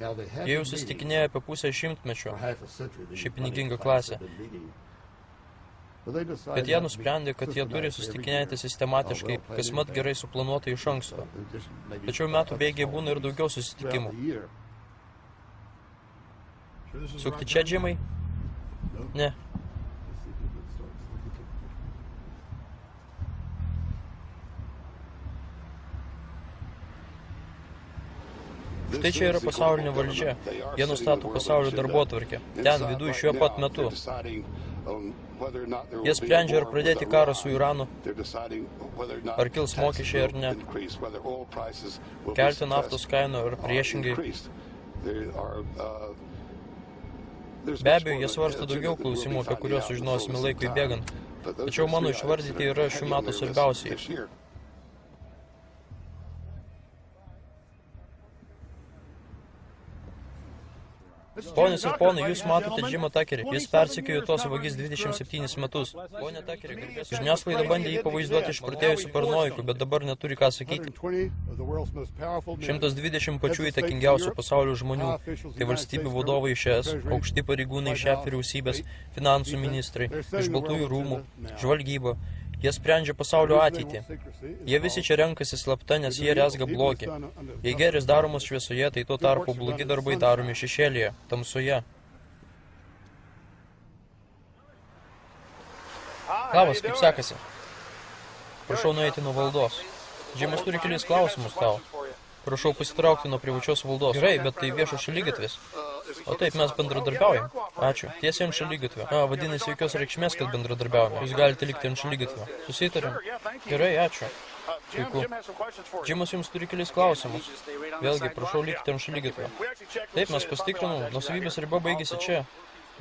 Jie jau susitikinėjo apie pusę šimtmečio, ši piniginga klasė. Bet jie nusprendė, kad jie turi susitikinėti sistematiškai, kasmet gerai suplanuotai iš anksto. Tačiau metų bėgiai būna ir daugiau susitikimų. Sukti čia, Džimai? Ne. Štai čia yra pasaulinė valdžia. Jie nustato pasaulio darbotvarkę. Ten, viduj, šiuo pat metu. Jie sprendžia, ar pradėti karą su Iranu, ar kils mokesčiai ar ne, kelti naftos kainą ar priešingai. Be abejo, jie svarsto daugiau klausimų, apie kuriuos sužinosime laikui bėgant. Tačiau mano išvardyti yra šių metų svarbiausiai. Ponios ir ponai, jūs matote Džimą Takerį. Jis persekiojo tos vagis 27 metus. Pone Takerį, garbės. Žiniasklaida bandė jį pavaizduoti išprotėjusiu paranoiku, bet dabar neturi ką sakyti. 120 pačių įtakingiausių pasaulio žmonių. Tai valstybių vadovai iš ES, aukšti pareigūnai iš JAV vyriausybės, finansų ministrai, iš Baltųjų rūmų, žvalgyba. Jie sprendžia pasaulio ateitį. Jie visi čia renkasi slapta, nes jie rezga blogį. Jei gėris daromas šviesoje, tai tuo tarpu blogi darbai daromi šešėlyje, tamsoje. Labas, kaip sekasi? Prašau nueiti nuo valdos. Džimas turi kelis klausimus tau. Prašau pasitraukti nuo privačios valdos. Gerai, bet tai viešas šaligatvis. O taip, mes bendradarbiaujam. Ačiū. Tiesiai ant šaligatvio. Vadinasi, jokios reikšmės, kad bendradarbiaujame. Jūs galite likti ant šaligatvio. Susitarėm? Gerai, ačiū. Puiku. Džimas jums turi kelis klausimus. Vėlgi, prašau likti ant šaligatvio. Taip, mes pasitikrinau. Nuosavybės riba baigėsi čia.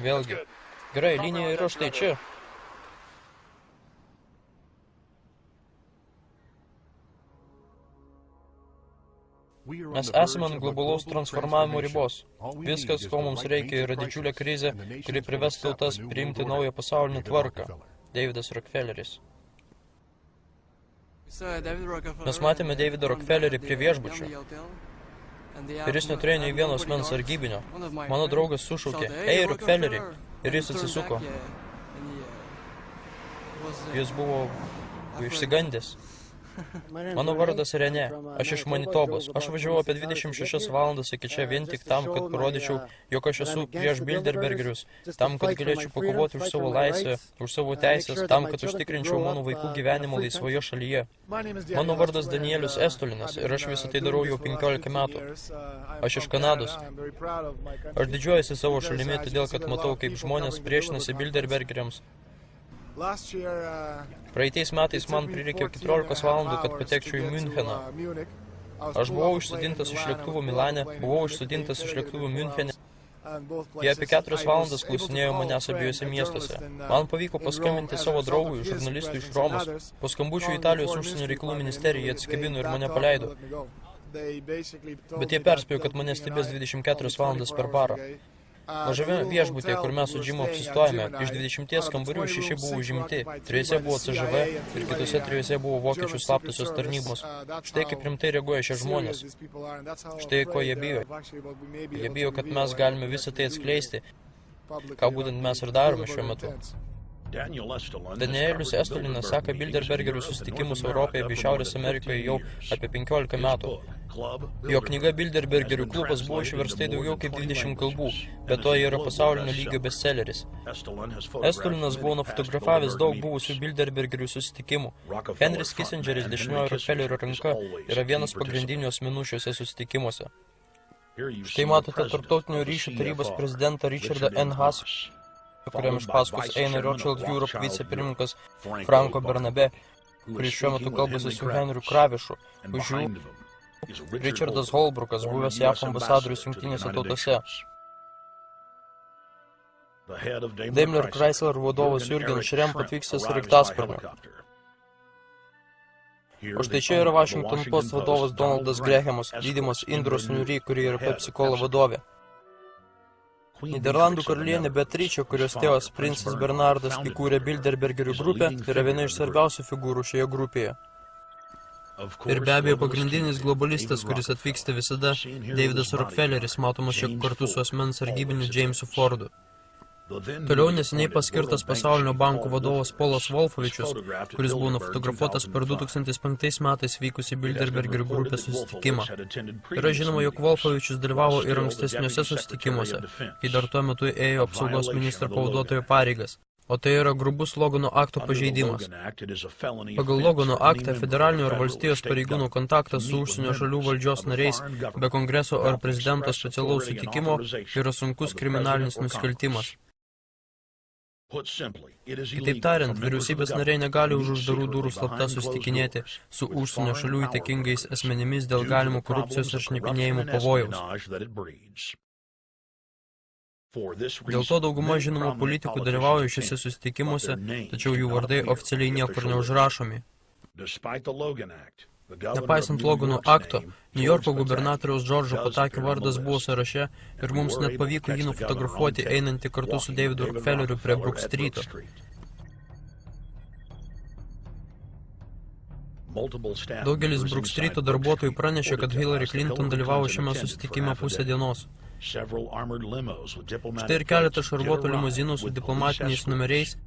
Vėlgi. Gerai, linija yra štai čia. Mes esame ant globalaus transformavimo ribos. Viskas, ko mums reikia, yra didžiulė krizė, kuri prives tautas priimti naują pasaulinį tvarką. Davidas Rockefelleris. Mes matėme Davidą Rockefellerį prie viešbučio. Ir jis neturėjo nei vieno asmens sargybinio. Mano draugas sušaukė, ei, Rockefellerį, ir jis atsisuko. Jis buvo išsigandęs. Mano vardas Renė, aš iš Manitobos. Aš važiavau apie 26 valandas iki čia vien tik tam, kad parodyčiau, jog aš esu prieš Bilderbergerius, tam, kad galėčiau pakovoti už savo laisvę, už savo teisės, tam, kad užtikrinčiau mano vaikų gyvenimą laisvoje šalyje. Mano vardas Danielius Estolinas ir aš visą tai darau jau 15 metų. Aš iš Kanados. Aš didžiuojasi savo šalimi, todėl, kad matau, kaip žmonės priešinasi Bilderbergeriams. Praeitais metais man prireikė 14 valandų, kad patekčiau į Müncheną. Aš buvau išsodintas iš lėktuvo Milane, buvau išsodintas iš lėktuvo Münchene. Jie apie 4 valandas klausinėjo manęs abiejose miestuose. Man pavyko paskambinti savo draugui, žurnalistui iš Romos. Po skambučių Italijos užsienio reikalų ministerija atsikabino ir mane paleido. Bet jie perspėjo, kad mane stebės 24 valandas per parą. Mažame viešbutėje, kur mes su Džimu apsistojame, iš 20 kambarių 6 buvo užimti, 3 buvo CŽV ir kitose 3 buvo vokiečių slaptosios tarnybos. Štai kaip rimtai reaguoja šie žmonės. Štai ko jie bijo. Jie bijo, kad mes galime visą tai atskleisti, ką būtent mes ir darome šiuo metu. Danielius Estolinas seka Bilderbergerių susitikimus Europoje bei Šiaurės Amerikoje jau apie 15 metų. Jo knyga Bilderbergerių klubas buvo išversta į daugiau kaip 20 kalbų, bet to yra pasaulinio lygio bestselleris. Estolinas buvo nufotografavęs daug buvusių Bilderbergerių susitikimų. Henris Kissingeris, dešiniojo Rockefellerio ranka, yra vienas pagrindinių asmenų šiuose susitikimuose. Štai matote Tarptautinių ryšių tarybos prezidentą Richardą N. Haas, kuriam iš paskos eina Rothschild Europe vicepirmininkas Franco Bernabe, kuris šiuo metu kalbasi su Henriu Kravišu. Už jų Richardas Holbrookas, buvęs JAV ambasadorius Jungtinėse tautose. Daimler Chrysler vadovas Jürgen Schrempf atvyksta sraigtasparniu. O štai čia yra Washington Post vadovas Donaldas Grahamas, lydimas Indros Niuri, kuri yra Pepsi-Cola vadovė. Niderlandų karalienė Beatričė, kurios tėvas princas Bernardas įkūrė Bilderbergerių grupę, yra viena iš svarbiausių figūrų šioje grupėje. Ir be abejo pagrindinis globalistas, kuris atvyksta visada, Davidas Rockefelleris, matomas čia kartu su asmens sargybiniu Jamesu Fordu. Toliau neseniai paskirtas Pasaulinio banko vadovas Polas Wolfovičius, kuris buvo nufotografuotas per 2005 metais vykusi Bilderberger grupės susitikimą. Yra žinoma, jog Wolfovičius dalyvavo ir ankstesniuose susitikimuose, kai dar tuo metu ėjo apsaugos ministro pavaduotojo pareigas. O tai yra grubus Logano akto pažeidimas. Pagal Logano aktą federalinių ar valstijos pareigūnų kontaktas su užsienio šalių valdžios nariais be kongreso ar prezidento specialaus sutikimo yra sunkus kriminalinis nusikaltimas. Kitaip tariant, vyriausybės nariai negali už uždarų durų slapta susitikinėti su užsienio šalių įtakingais asmenimis dėl galimų korupcijos ar šnipinėjimų pavojaus. Dėl to dauguma žinomų politikų dalyvauja šiuose susitikimuose, tačiau jų vardai oficialiai niekur neužrašomi. Nepaisant Logano akto, New Yorko gubernatoriaus Džordžo Pataki vardas buvo sąraše ir mums net pavyko jį nufotografuoti einantį kartu su Davidu Rockefelleriu prie Brook Streeto. Daugelis Brook Streeto darbuotojų pranešė, kad Hillary Clinton dalyvavo šiame susitikime pusę dienos. Štai ir keletą šarvuotų limuzinų su diplomatiniais numeriais,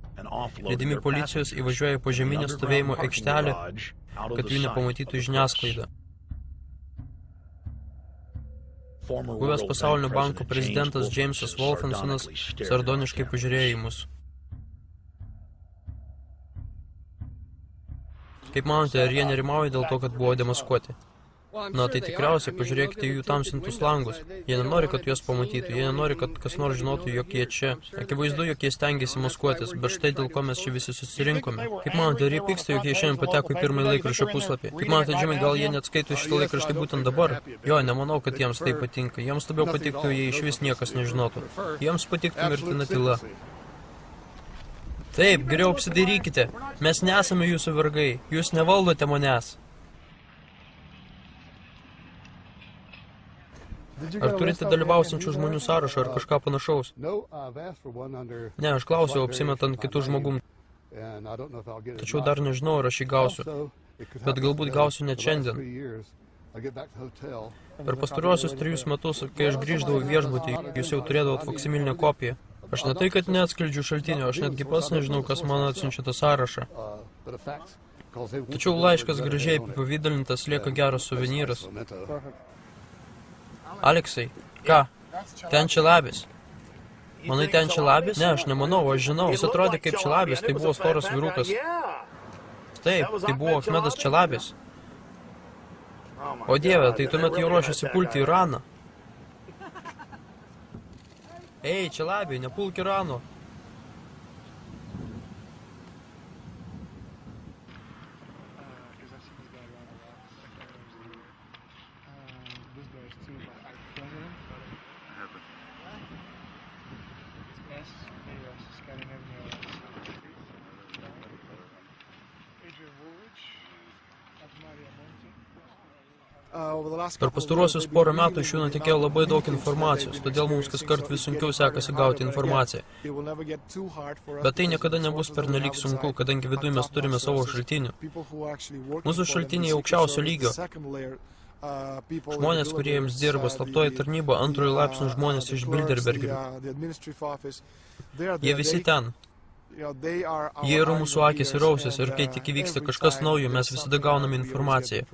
lydimi policijos įvažiuoja po žeminio stovėjimo aikštelę, kad jų nepamatytų žiniasklaida. Buvęs Pasaulinio banko prezidentas Jamesas Wolfensonas sardoniškai pažiūrėjo į mus. Kaip manote, ar jie nerimauja dėl to, kad buvo demaskuoti? Na, tai tikriausiai pažiūrėkite jų tamsintus langus. Jie nenori, kad juos pamatytų, jie nenori, kad kas nors žinotų, jog jie čia. Akivaizdu, jog jie stengiasi maskuotis, bet štai dėl ko mes čia visi susirinkome. Kaip manote, ar jie pyksta, jog jie šiandien pateko į pirmąjį laikraščio puslapį? Kaip manote, Džimai, gal jie net skaito šitą laikraštį būtent dabar? Jo, nemanau, kad jiems tai patinka. Jiems labiau patiktų, jei iš vis niekas nežinotų. Jiems patiktų mirtina tyla. Taip, geriau apsidairykite. Mes nesame jūsų vergai. Jūs nevaldote manęs. Ar turite dalyvausiančių žmonių sąrašą ar kažką panašaus? Ne, aš klausiau apsimetant kitų žmogum. Tačiau dar nežinau, ar aš jį gausiu. Bet galbūt gausiu net šiandien. Per pastaruosius 3 metus, kai aš grįždavau į viešbutį, jūs jau turėdavot faksimilinę kopiją. Aš ne tai, kad neatskleidžiu šaltinio, aš netgi pats nežinau, kas man atsiunčia tą sąrašą. Tačiau laiškas gražiai apipavydalintas lieka geras suvenyras. Aleksai, ką? Ten Čelabis. Manai, ten Čelabis? Ne, aš nemanau, aš žinau. Jis atrodė kaip Čelabis, tai buvo storas vyrukas. Taip, tai buvo Ahmedas Čelabis. O Dieve, tai tuomet jau ruošiasi pulti Iraną. Ei, Čelabi, nepulk Irano. Per pastaruosius porą metų iš jų nutekėjo labai daug informacijos, todėl mums kaskart vis sunkiau sekasi gauti informaciją. Bet tai niekada nebus pernelyg sunku, kadangi viduje mes turime savo šaltinių. Mūsų šaltiniai aukščiausio lygio. Žmonės, kurie jiems dirba, slaptoji tarnyba, antrojo laipsnio žmonės iš Bilderbergerio. Jie visi ten. Jie yra mūsų akis ir ausis ir kai tik įvyksta kažkas naujo, mes visada gauname informaciją.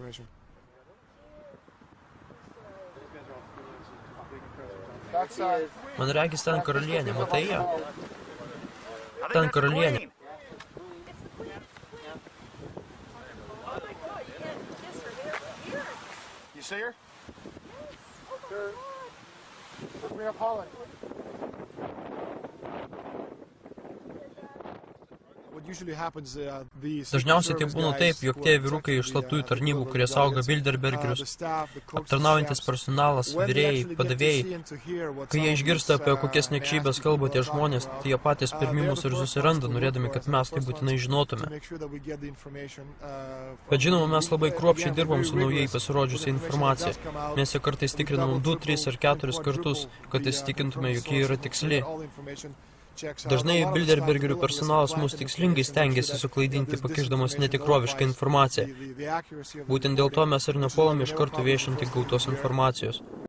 Man regis ten karalienė, matai ją? Ten karalienė. Dažniausiai tai būna taip, jog tie vyrukai iš slaptųjų tarnybų, kurie saugo Bilderbergerius, aptarnaujantis personalas, virėjai, padavėjai, kai jie išgirsta apie kokias niekšybės kalba tie žmonės, tai jie patys pirmi mus ir susiranda, norėdami, kad mes tai būtinai žinotume. Bet žinoma, mes labai kruopščiai dirbam su naujai pasirodžiusia informacija. Mes ją kartais tikrinam 2, 3 ar 4 kartus, kad įsitikintume, jog jie yra tiksli. Dažnai Bilderbergerių personalas mus tikslingai stengiasi suklaidinti, pakišdamas netikrovišką informaciją. Būtent dėl to mes ir nepuolame iš karto viešinti gautos informacijos.